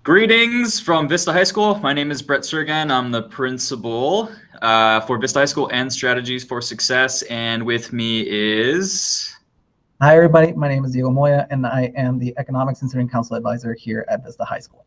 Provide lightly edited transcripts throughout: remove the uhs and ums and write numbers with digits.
Greetings from Vista High School. My name is Brett Surguine. I'm the principal for Vista High School and Strategies for Success. And with me is... Hi, everybody. My name is Diego Moya, and I am the Economics and Student Council Advisor here at Vista High School.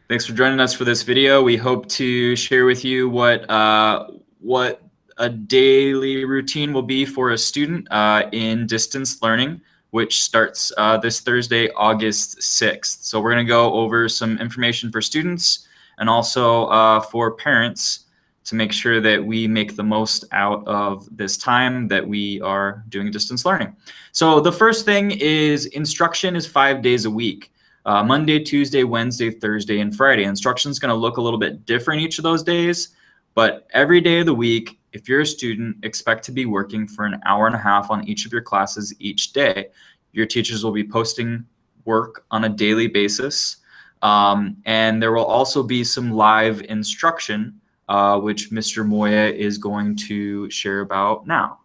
Thanks for joining us for this video. We hope to share with you what a daily routine will be for a student in distance learning, which starts this Thursday, August 6th. So we're going to go over some information for students and also for parents to make sure that we make the most out of this time that we are doing distance learning. So the first thing is instruction is 5 days a week. Monday, Tuesday, Wednesday, Thursday, and Friday. Instruction is going to look a little bit different each of those days, but every day of the week, if you're a student, expect to be working for an hour and a half on each of your classes each day. Your teachers will be posting work on a daily basis, and there will also be some live instruction, which Mr. Moya is going to share about now.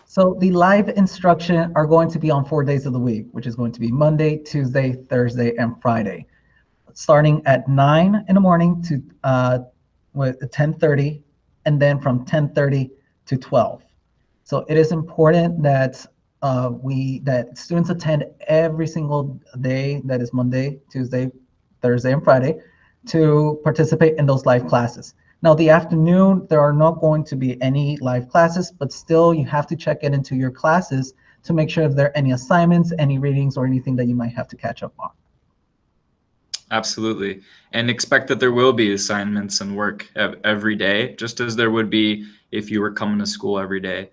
So the live instruction are going to be on 4 days of the week, which is going to be Monday, Tuesday, Thursday, and Friday, starting at 9 in the morning to 10:30, and then from 10:30 to 12. So it is important that students attend every single day, that is Monday, Tuesday, Thursday, and Friday, to participate in those live classes. Now, the afternoon, there are not going to be any live classes, but still you have to check into your classes to make sure if there are any assignments, any readings, or anything that you might have to catch up on. Absolutely. And expect that there will be assignments and work every day, just as there would be if you were coming to school every day.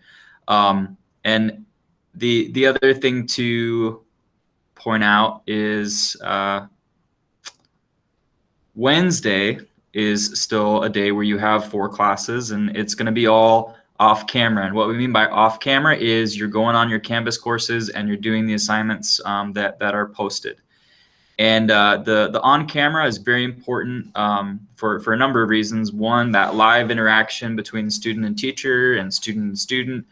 And the other thing to point out is Wednesday is still a day where you have 4 classes, and it's going to be all off camera. And what we mean by off camera is you're going on your Canvas courses and you're doing the assignments that are posted. And the on camera is very important for a number of reasons. One, that live interaction between student and teacher and student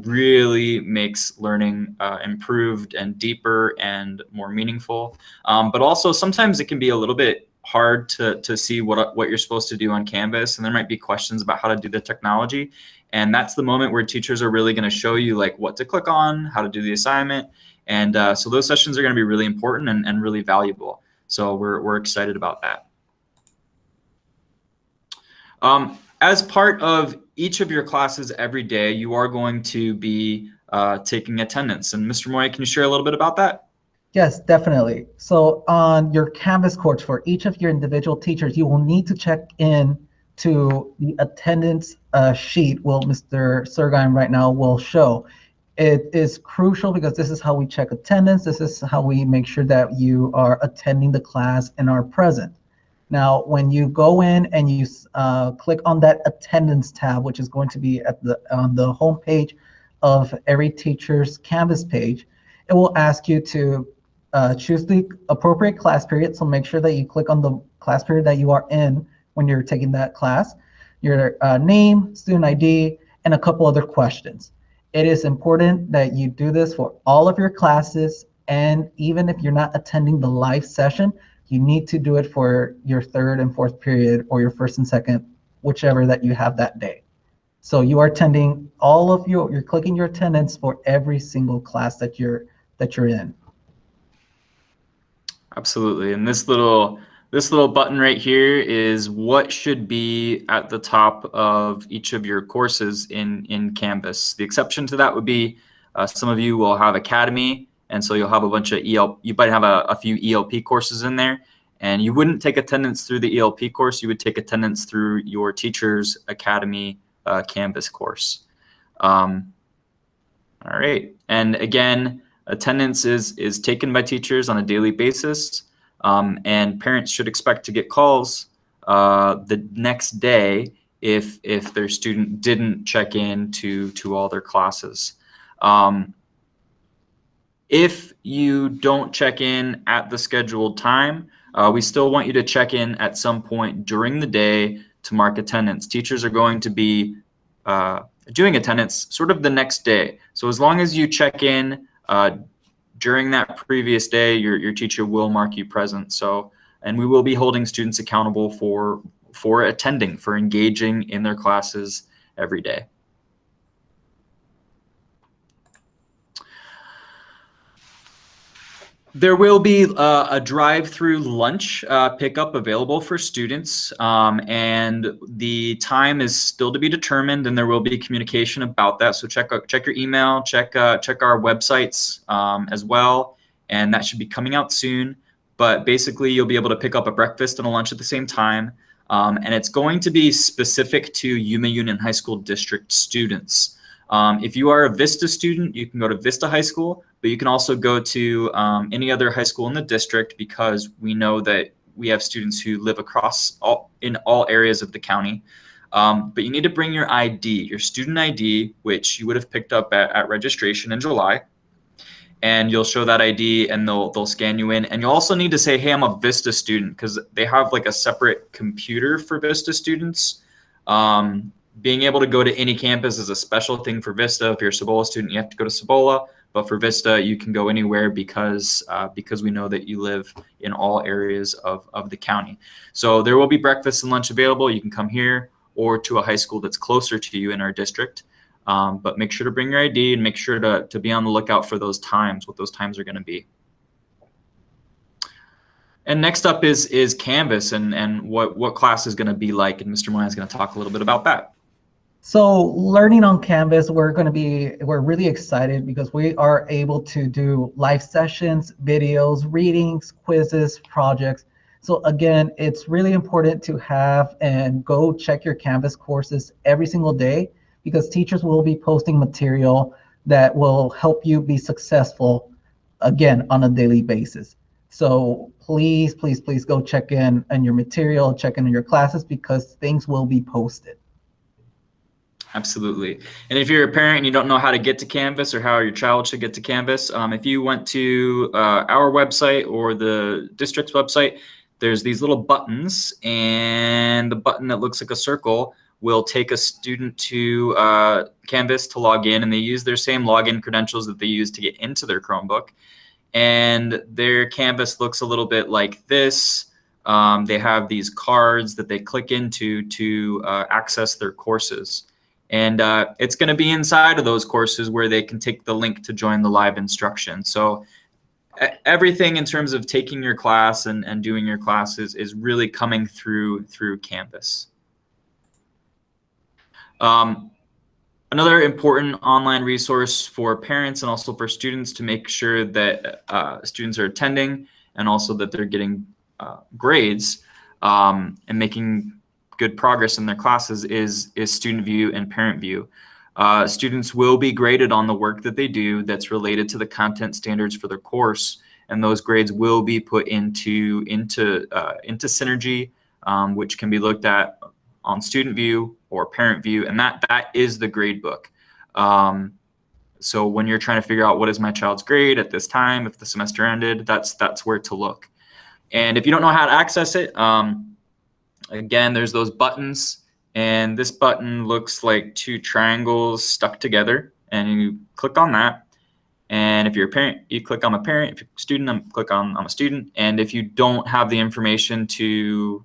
really makes learning improved and deeper and more meaningful. But also sometimes it can be a little bit hard to see what you're supposed to do on Canvas, and there might be questions about how to do the technology. And that's the moment where teachers are really going to show you like what to click on, how to do the assignment. And so those sessions are going to be really important and really valuable. So we're excited about that. As part of each of your classes every day, you are going to be taking attendance. And Mr. Moy, can you share a little bit about that? Yes, definitely. So on your Canvas course for each of your individual teachers, you will need to check in to the attendance sheet. Well, Mr. Surguine right now will show. It is crucial because this is how we check attendance. This is how we make sure that you are attending the class and are present. Now, when you go in and you click on that attendance tab, which is going to be on the home page of every teacher's Canvas page, it will ask you to choose the appropriate class period. So make sure that you click on the class period that you are in when you're taking that class, your name, student ID, and a couple other questions. It is important that you do this for all of your classes, and even if you're not attending the live session, you need to do it for your 3rd and 4th period or your 1st and 2nd, whichever that you have that day. So you are attending you're clicking your attendance for every single class that you're in. Absolutely. And this little button right here is what should be at the top of each of your courses in Canvas. The exception to that would be some of you will have Academy, and so you'll have a bunch of you might have a few ELP courses in there, and you wouldn't take attendance through the ELP course. You would take attendance through your teacher's Academy Canvas course. All right. And again, attendance is taken by teachers on a daily basis, and parents should expect to get calls the next day if their student didn't check in to all their classes. If you don't check in at the scheduled time, we still want you to check in at some point during the day to mark attendance. Teachers are going to be doing attendance sort of the next day. So as long as you check in during that previous day, your teacher will mark you present. So, and we will be holding students accountable for attending, for engaging in their classes every day. There will be a drive-through lunch pickup available for students, and the time is still to be determined, and there will be communication about that. So check your email, check our websites as well, and that should be coming out soon. But basically, you'll be able to pick up a breakfast and a lunch at the same time, and it's going to be specific to Yuma Union High School District students. If you are a Vista student, you can go to Vista High School, but you can also go to any other high school in the district, because we know that we have students who live across in all areas of the county. But you need to bring your ID, your student ID, which you would have picked up at registration in July. And you'll show that ID and they'll scan you in. And you'll also need to say, hey, I'm a Vista student, because they have like a separate computer for Vista students. Being able to go to any campus is a special thing for Vista. If you're a Cibola student, you have to go to Cibola. But for Vista, you can go anywhere because we know that you live in all areas of the county. So there will be breakfast and lunch available. You can come here or to a high school that's closer to you in our district. But make sure to bring your ID and make sure to be on the lookout for those times, what those times are going to be. And next up is Canvas and what class is going to be like. And Mr. Moya is going to talk a little bit about that. So learning on Canvas, we're really excited because we are able to do live sessions, videos, readings, quizzes, projects. So again, it's really important to have and go check your Canvas courses every single day, because teachers will be posting material that will help you be successful, again, on a daily basis. So please, please, please go check in on your material, check in on your classes, because things will be posted. Absolutely. And if you're a parent and you don't know how to get to Canvas or how your child should get to Canvas, if you went to our website or the district's website, there's these little buttons, and the button that looks like a circle will take a student to Canvas to log in, and they use their same login credentials that they use to get into their Chromebook. And their Canvas looks a little bit like this. They have these cards that they click into to access their courses. And it's going to be inside of those courses where they can take the link to join the live instruction. So everything in terms of taking your class and doing your classes is really coming through Canvas. Another important online resource for parents and also for students to make sure that students are attending and also that they're getting grades and making good progress in their classes is Student View and Parent View. Students will be graded on the work that they do that's related to the content standards for their course, and those grades will be put into Synergy, which can be looked at on Student View or Parent View, and that is the Gradebook. So when you're trying to figure out what is my child's grade at this time, if the semester ended, that's where to look. And if you don't know how to access it, again, there's those buttons, and this button looks like two triangles stuck together, and you click on that. And if you're a parent, you click on a parent. If you're a student, click on I'm a student. And if you don't have the information to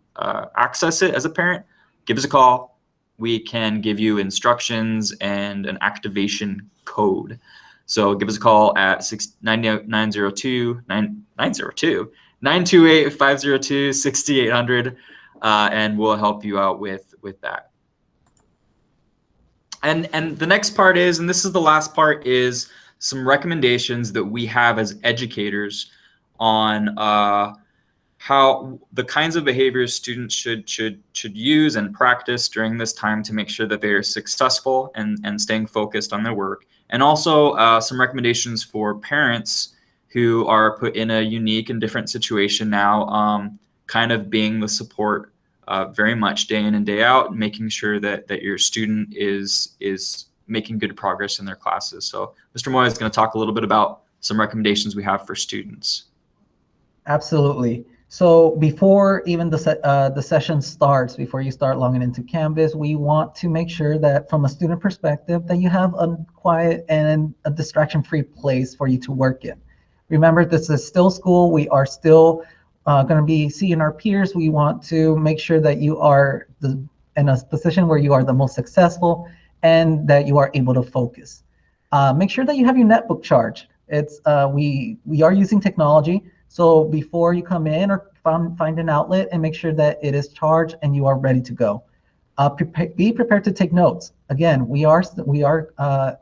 access it as a parent, give us a call. We can give you instructions and an activation code. So give us a call at 928-502-6800. And we'll help you out with that. And the next part is, and this is the last part, is some recommendations that we have as educators on how the kinds of behaviors students should use and practice during this time to make sure that they are successful and staying focused on their work. And also some recommendations for parents who are put in a unique and different situation now, kind of being the support very much day in and day out, making sure that your student is making good progress in their classes. So Mr. Moya is going to talk a little bit about some recommendations we have for students. Absolutely. So before even the session starts, before you start logging into Canvas, we want to make sure that from a student perspective that you have a quiet and a distraction-free place for you to work in. Remember, this is still school. We are still going to be seeing our peers. We want to make sure that you are in a position where you are the most successful and that you are able to focus. Make sure that you have your netbook charged. It's we are using technology, so before you come in or find an outlet, and make sure that it is charged and you are ready to go. Be prepared to take notes. Again, we are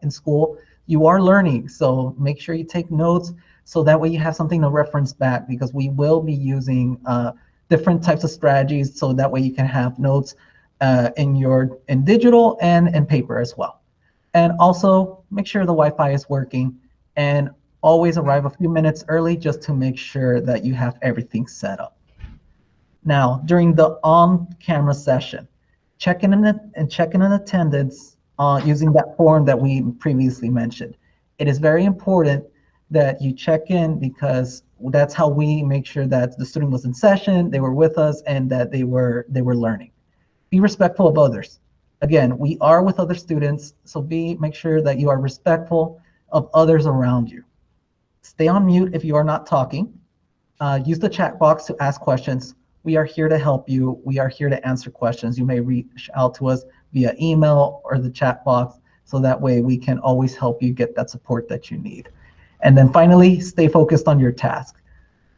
in school. You are learning, so make sure you take notes so that way you have something to reference back, because we will be using different types of strategies, so that way you can have notes in digital and in paper as well. And also make sure the Wi-Fi is working, and always arrive a few minutes early just to make sure that you have everything set up. Now, during the on-camera session, check in attendance using that form that we previously mentioned. It is very important that you check in, because that's how we make sure that the student was in session, they were with us, and that they were learning. Be respectful of others. Again, we are with other students, so make sure that you are respectful of others around you. Stay on mute if you are not talking. Use the chat box to ask questions. We are here to help you. We are here to answer questions. You may reach out to us via email or the chat box, so that way we can always help you get that support that you need. And then finally, stay focused on your task.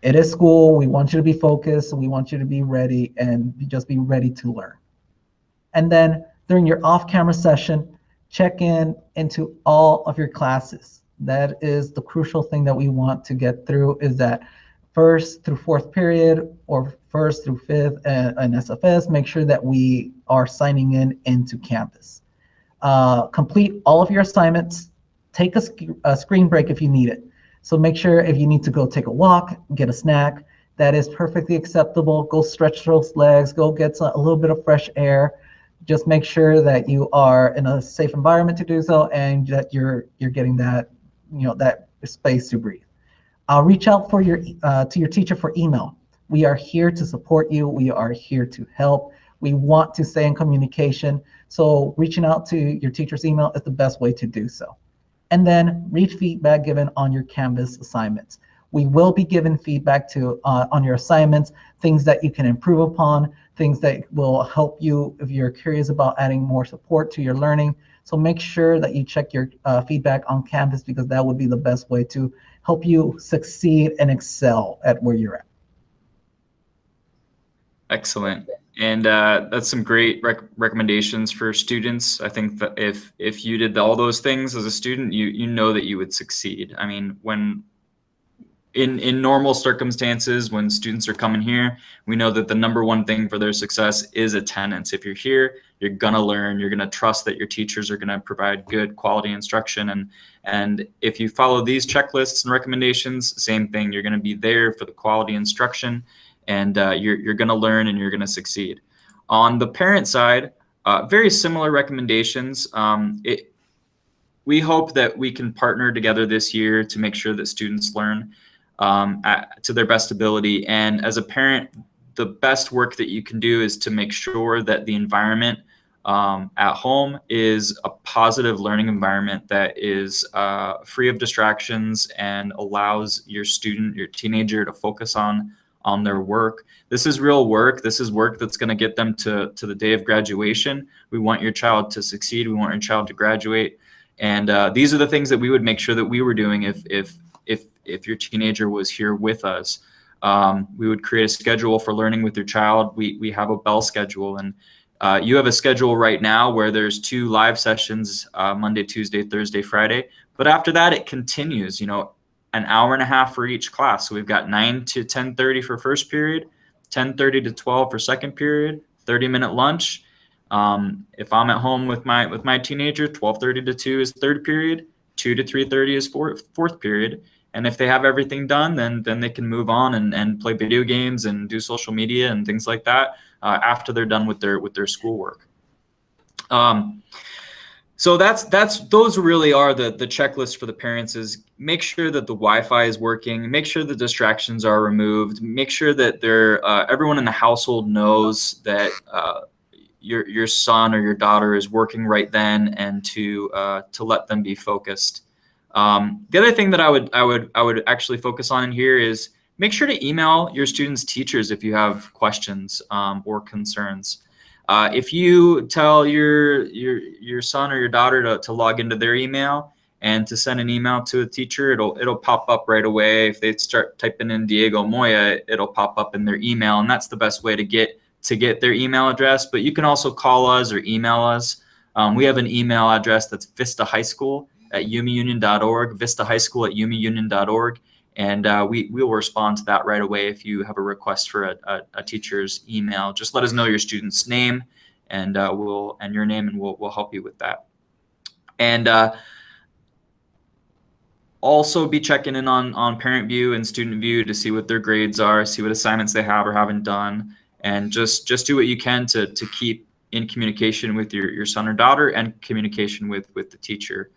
It is school. We want you to be focused. We want you to be ready and just be ready to learn. And then during your off-camera session, check into all of your classes. That is the crucial thing that we want to get through, is that first through fourth period or first through fifth and SFS, make sure that we are signing into campus. Complete all of your assignments. Take a screen break if you need it. So make sure if you need to go take a walk, get a snack, that is perfectly acceptable. Go stretch those legs, go get a little bit of fresh air. Just make sure that you are in a safe environment to do so, and that you're getting that, that space to breathe. Reach out to your teacher for email. We are here to support you. We are here to help. We want to stay in communication. So reaching out to your teacher's email is the best way to do so. And then read feedback given on your Canvas assignments. We will be giving feedback on your assignments, things that you can improve upon, things that will help you if you're curious about adding more support to your learning. So make sure that you check your feedback on Canvas, because that would be the best way to help you succeed and excel at where you're at. Excellent. And that's some great recommendations for students. I think that if you did all those things as a student, you know that you would succeed. I mean, when in normal circumstances, when students are coming here, we know that the number one thing for their success is attendance. If you're here, you're gonna learn. You're gonna trust that your teachers are gonna provide good quality instruction. And if you follow these checklists and recommendations, same thing. You're gonna be there for the quality instruction, and you're gonna learn and you're gonna succeed. On the parent side, very similar recommendations. We hope that we can partner together this year to make sure that students learn to their best ability. And as a parent, the best work that you can do is to make sure that the environment at home is a positive learning environment that is free of distractions and allows your student, your teenager, to focus on their work. This is real work. This is work that's going to get them to the day of graduation. We want your child to succeed. We want your child to graduate. And these are the things that we would make sure that we were doing if your teenager was here with us. We would create a schedule for learning with your child. We have a bell schedule, and you have a schedule right now where there's 2 live sessions, Monday, Tuesday, Thursday, Friday. But after that, it continues, an hour and a half for each class. So we've got 9 to 10:30 for first period, 10:30 to 12 for second period, 30-minute lunch. If I'm at home with my teenager, 12:30 to 2 is third period, 2 to 3:30 is fourth period. And if they have everything done, then they can move on and play video games and do social media and things like that after they're done with their schoolwork. So those really are the checklist for the parents. Is make sure that the Wi-Fi is working, make sure the distractions are removed, make sure that everyone in the household knows that your son or your daughter is working right then, and to let them be focused. The other thing that I would actually focus on in here is make sure to email your students' teachers if you have questions or concerns. If you tell your son or your daughter to log into their email and to send an email to a teacher, it'll pop up right away. If they start typing in Diego Moya, it'll pop up in their email, and that's the best way to get their email address. But you can also call us or email us. We have an email address that's vistahighschool@yumaunion.org, vistahighschool@yumaunion.org. And we will respond to that right away if you have a request for a teacher's email. Just let us know your student's name and your name, and we'll help you with that. And also be checking in on Parent View and Student View to see what their grades are, see what assignments they have or haven't done, and just do what you can to keep in communication with your son or daughter and communication with the teacher.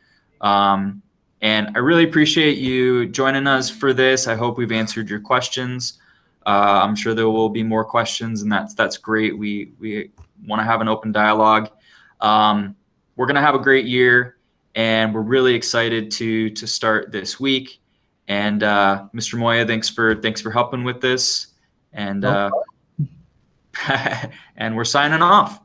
And I really appreciate you joining us for this. I hope we've answered your questions. I'm sure there will be more questions, and that's great. We want to have an open dialogue. We're going to have a great year, and we're really excited to start this week. And Mr. Moya, thanks for helping with this. And No and we're signing off.